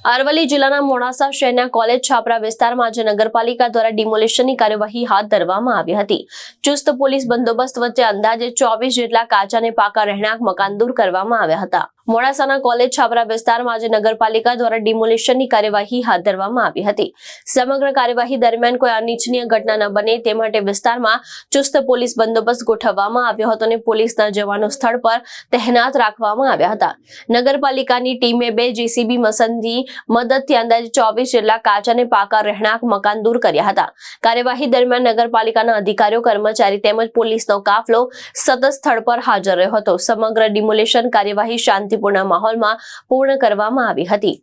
અરવલ્લી જિલ્લાના મોડાસા શહેરના કોલેજ છાપરા વિસ્તારમાં આજે નગરપાલિકા દ્વારા ડિમોલિશનની કાર્યવાહી હાથ ધરવામાં આવી હતી। ચુસ્ત પોલીસ બંદોબસ્ત વચ્ચે અંદાજે 24 જેટલા કાચા અને પાકા રહેણાંક મકાન દૂર કરવામાં આવ્યા હતા। મોડાસાના કોલેજ છાપરા વિસ્તારમાં આજે નગરપાલિકા દ્વારા ડિમોલિશનની કાર્યવાહી હાથ ધરવામાં આવી હતી। સમગ્ર કાર્યવાહી દરમિયાન કોઈ અનિચ્છનીય ઘટના ન બને તે માટે વિસ્તારમાં ચુસ્ત પોલીસ બંદોબસ્ત ગોઠવવામાં આવ્યો હતો અને પોલીસના જવાનો સ્થળ પર તહેનાત રાખવામાં આવ્યા હતા। નગરપાલિકાની ટીમે 2 જેસીબી મશીનની મદદથી અંદાજે 24 જેટલા કાચા અને પાકા રહેણાંક મકાન દૂર કર્યા હતા। કાર્યવાહી દરમિયાન નગરપાલિકાના અધિકારીઓ, કર્મચારી તેમજ પોલીસનો કાફલો સતત સ્થળ પર હાજર રહ્યો હતો। સમગ્ર ડિમોલિશન કાર્યવાહી શાંતિપૂર્ણ માહોલમાં પૂર્ણ કરવામાં આવી હતી।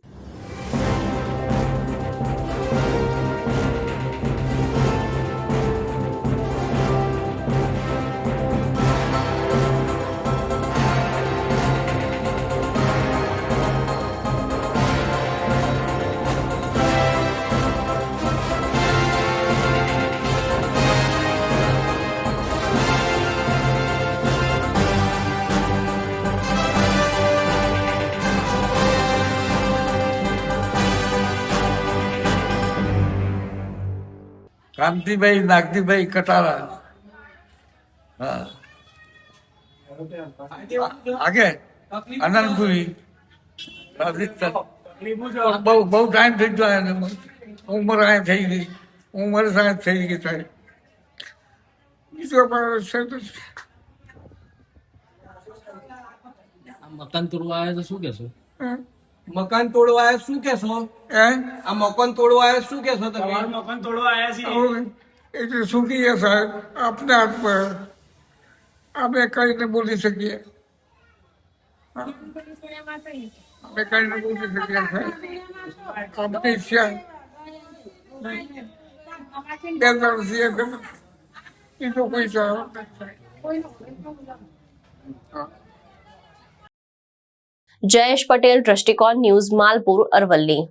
कांतिभाई नागदीभाई कटारा। हाँ आगे आनंदपुरी बहु टाइम થઈ ગયો એને ઉંમર આ થઈ ગઈ ઉંમર સાથે થઈ ગઈ થાય બીજો મકાન તોડવા આવ્યા તો શું કહેશો? મકાન તોડવા આવ્યા શું કહેશો? આ મકાન તોડવા આવ્યા શું કહેશો તમે? મકાન તોડવા આવ્યા છીએ એટલે શું કહીએ સાહેબ, આપને હાથ પર અમે કઈને બોલી શકીએ, અમે કઈને બોલી શકીએ સાહેબ, આપની ઈચ્છા બે વર્ષથી બીજો કોઈ સાહેબ। જયેશ પટેલ, દ્રષ્ટિકોણ ન્યૂઝ, માલપુર, અરવલ્લી।